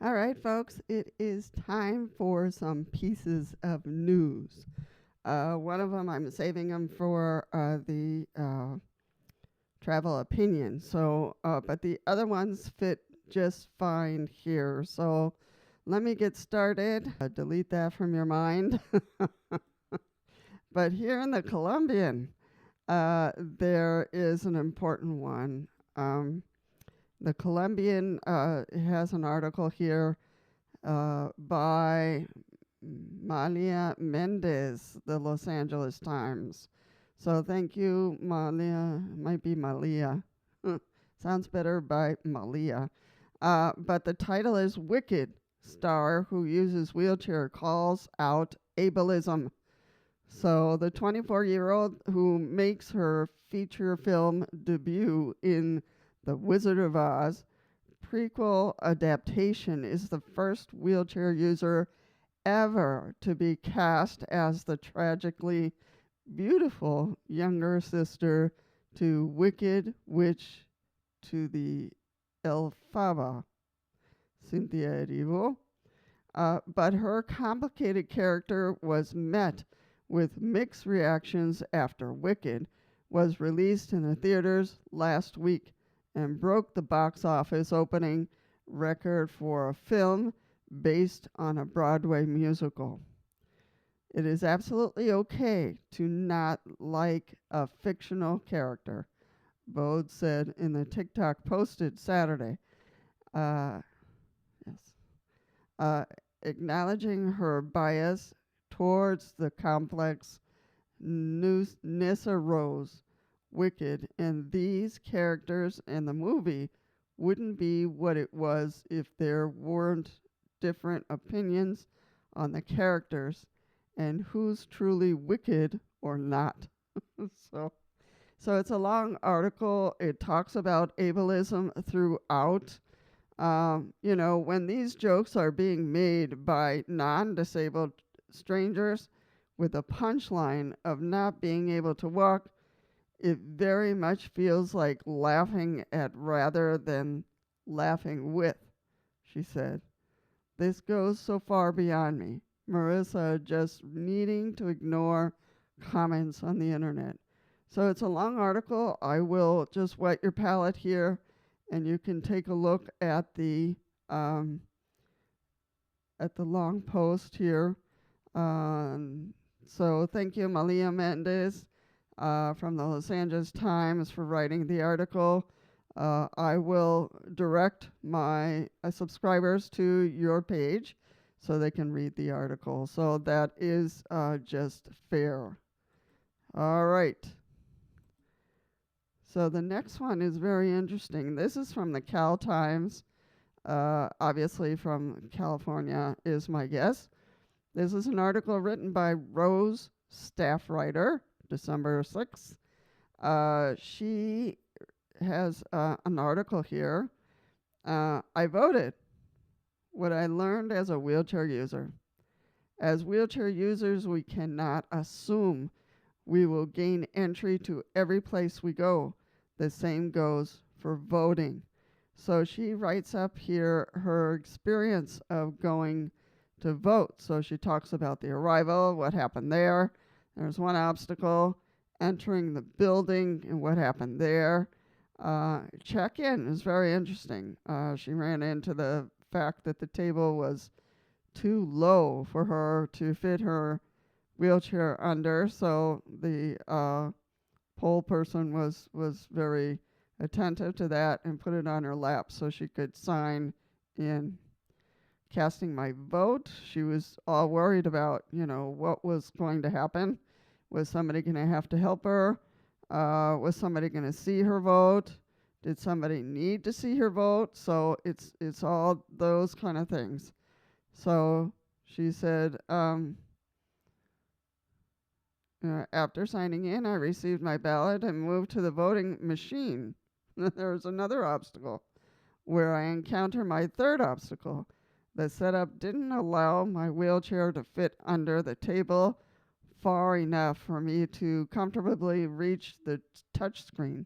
All right, folks, it is time for some pieces of news. One of them, I'm saving them for the travel opinion. But the other ones fit just fine here. So, let me get started. Delete that from your mind. But here in the Colombian, there is an important one. The Colombian has an article here by Malia Mendez, the Los Angeles Times. So thank you, Malia. Might be Malia. Sounds better by Malia. But the title is Wicked Star Who Uses Wheelchair Calls Out Ableism. So the 24-year-old who makes her feature film debut in The Wizard of Oz prequel adaptation is the first wheelchair user ever to be cast as the tragically beautiful younger sister to Wicked Witch to the Elphaba, Cynthia Erivo. But her complicated character was met with mixed reactions after Wicked was released in the theaters last week and broke the box office opening record for a film based on a Broadway musical. It is absolutely okay to not like a fictional character, Bode said in the TikTok posted Saturday. Uh, yes. Uh, Acknowledging her bias towards the complex Nissa Rose, Wicked, and these characters in the movie wouldn't be what it was if there weren't different opinions on the characters and who's truly wicked or not. so so it's a long article. It talks about ableism throughout. When these jokes are being made by non-disabled strangers with a punchline of not being able to walk, it very much feels like laughing at rather than laughing with, she said. This goes so far beyond me. Marissa just needing to ignore comments on the internet. So it's a long article. I will just wet your palate here, and you can take a look um, at the long post here. So thank you, Malia Mendez from the Los Angeles Times for writing the article. I will direct my subscribers to your page so they can read the article. So that is just fair. All right. So the next one is very interesting. This is from the Cal Times, obviously from California is my guess. This is an article written by Rose, staff writer, December 6th. She has an article here. I voted what I learned as a wheelchair user. As wheelchair users, we cannot assume we will gain entry to every place we go. The same goes for voting. So she writes up here her experience of going to vote. So she talks about the arrival, what happened there. There's one obstacle, entering the building and what happened there. Check-in is very interesting. She ran into the fact that the table was too low for her to fit her wheelchair under, so the poll person was very attentive to that and put it on her lap so she could sign in. Casting my vote, she was all worried about, what was going to happen. Was somebody going to have to help her? Was somebody going to see her vote? Did somebody need to see her vote? So it's all those kind of things. So she said, after signing in, I received my ballot and moved to the voting machine. There was another obstacle where I encountered my third obstacle. The setup didn't allow my wheelchair to fit under the table far enough for me to comfortably reach the touch screen.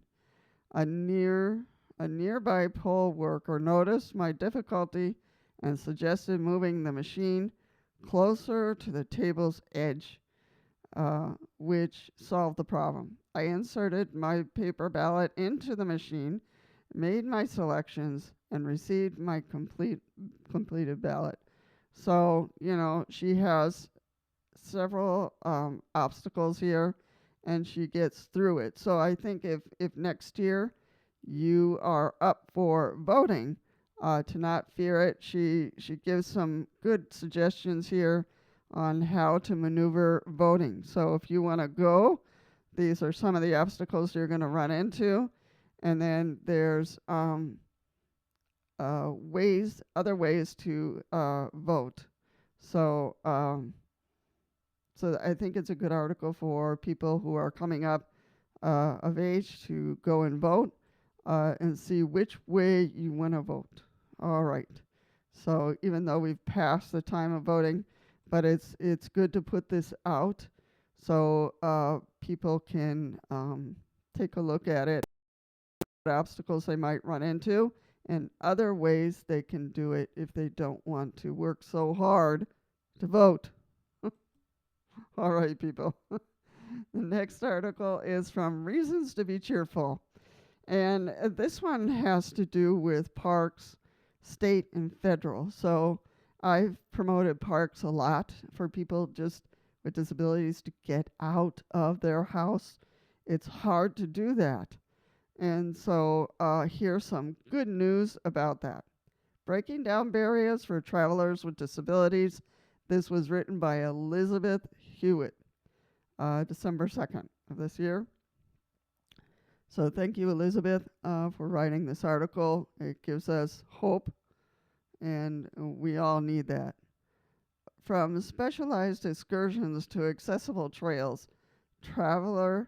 A nearby poll worker noticed my difficulty and suggested moving the machine closer to the table's edge, which solved the problem. I inserted my paper ballot into the machine, made my selections, and received my completed ballot. So, she has several obstacles here, and she gets through it. So I think if next year you are up for voting, to not fear it. She gives some good suggestions here on how to maneuver voting. So if you want to go, these are some of the obstacles you're going to run into, and then there's other ways to vote. So I think it's a good article for people who are coming up of age to go and vote and see which way you want to vote. All right. So even though we've passed the time of voting, but it's good to put this out so people can take a look at it, what obstacles they might run into, and other ways they can do it if they don't want to work so hard to vote. All right, people. The next article is from Reasons to Be Cheerful. And this one has to do with parks, state and federal. So I've promoted parks a lot for people just with disabilities to get out of their house. It's hard to do that. And so here's some good news about that. Breaking Down Barriers for Travelers with Disabilities. This was written by Elizabeth Hewitt, December 2nd of this year. So thank you, Elizabeth, for writing this article. It gives us hope, and we all need that. From specialized excursions to accessible trails, travel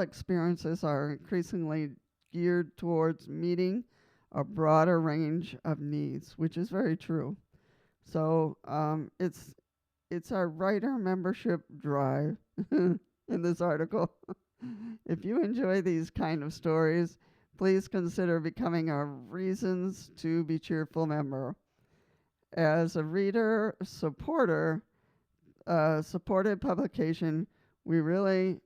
experiences are increasingly geared towards meeting a broader range of needs, which is very true. So it's our writer membership drive in this article. If you enjoy these kind of stories, please consider becoming a Reasons to Be Cheerful member. As a reader supported publication, we rely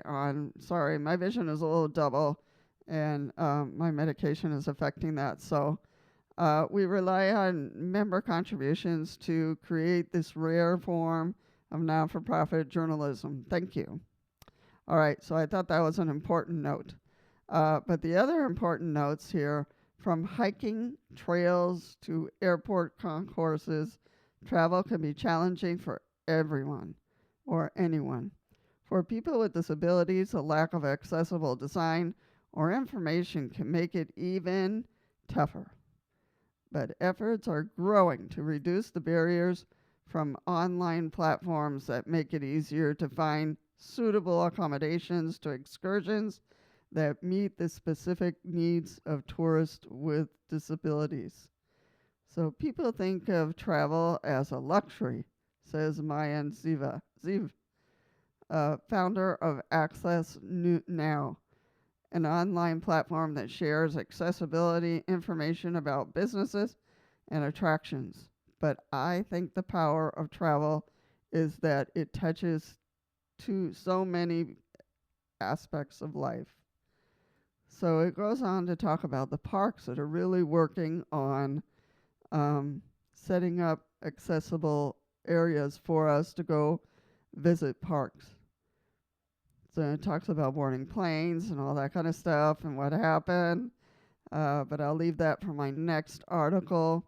on, sorry, my vision is a little double, and my medication is affecting that. So we rely on member contributions to create this rare form of non-for-profit journalism. Thank you. All right, so I thought that was an important note. But the other important notes here, from hiking trails to airport concourses, travel can be challenging for everyone or anyone. For people with disabilities, a lack of accessible design or information can make it even tougher. But efforts are growing to reduce the barriers from online platforms that make it easier to find suitable accommodations to excursions that meet the specific needs of tourists with disabilities. So people think of travel as a luxury, says Mayan Ziv, founder of Access Now, an online platform that shares accessibility information about businesses and attractions. But I think the power of travel is that it touches to so many aspects of life. So it goes on to talk about the parks that are really working on setting up accessible areas for us to go visit parks. So it talks about boarding planes and all that kind of stuff and what happened. But I'll leave that for my next article.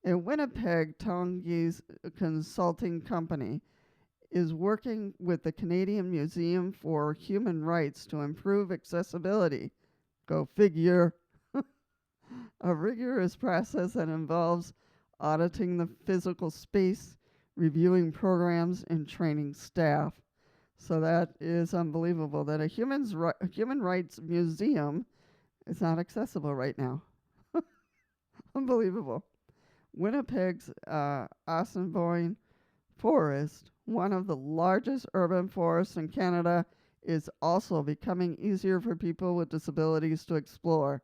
In Winnipeg, Tongi's consulting company is working with the Canadian Museum for Human Rights to improve accessibility. Go figure. A rigorous process that involves auditing the physical space, reviewing programs, and training staff. So that is unbelievable that a human rights museum is not accessible right now. Unbelievable. Winnipeg's Assiniboine Forest, one of the largest urban forests in Canada, is also becoming easier for people with disabilities to explore.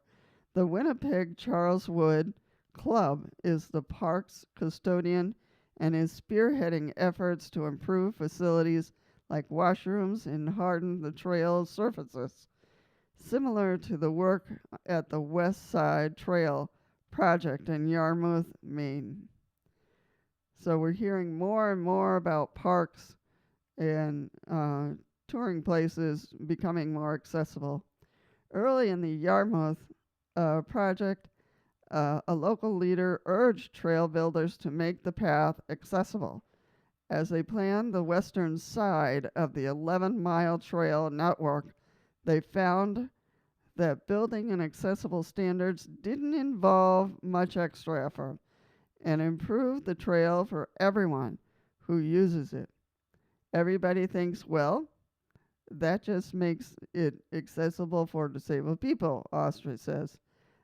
The Winnipeg Charles Wood Club is the park's custodian and is spearheading efforts to improve facilities like washrooms and harden the trail surfaces, similar to the work at the West Side Trail project in Yarmouth, Maine. So we're hearing more and more about parks and touring places becoming more accessible. Early in the Yarmouth project, a local leader urged trail builders to make the path accessible. As they planned the western side of the 11-mile trail network, they found that building and accessible standards didn't involve much extra effort and improved the trail for everyone who uses it. Everybody thinks, well, that just makes it accessible for disabled people, Austria says.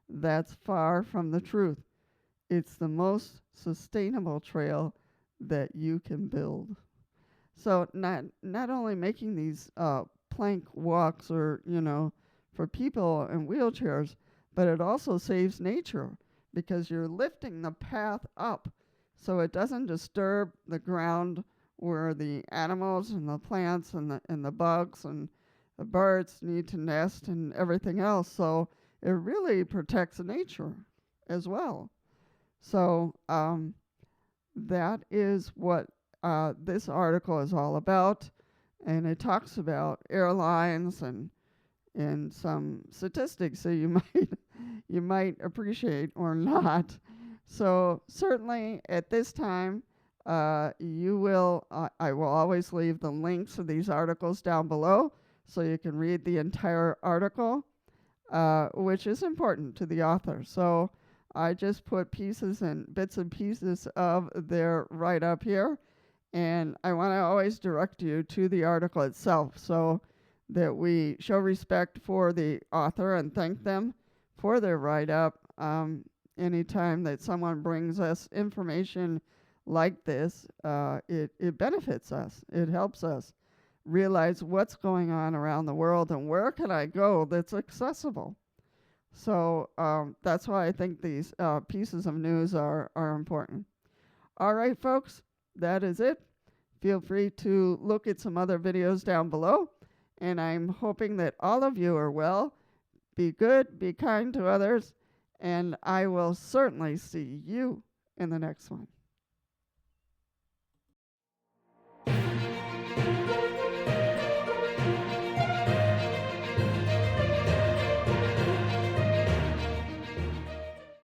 That's far from the truth. It's the most sustainable trail that you can build. So not only making these plank walks or, for people in wheelchairs, but it also saves nature because you're lifting the path up so it doesn't disturb the ground where the animals and the plants and the bugs and the birds need to nest and everything else. So it really protects nature as well. So that is what this article is all about. And it talks about airlines and some statistics that you might appreciate or not. So certainly at this time, I will always leave the links to these articles down below so you can read the entire article, which is important to the author. So I just put pieces and bits and pieces of their write-up here, and I want to always direct you to the article itself so that we show respect for the author and thank them for their write-up. Anytime that someone brings us information like this, it benefits us. It helps us realize what's going on around the world and where can I go that's accessible. So that's why I think these pieces of news are important. All right, folks, that is it. Feel free to look at some other videos down below. And I'm hoping that all of you are well. Be good, be kind to others, and I will certainly see you in the next one.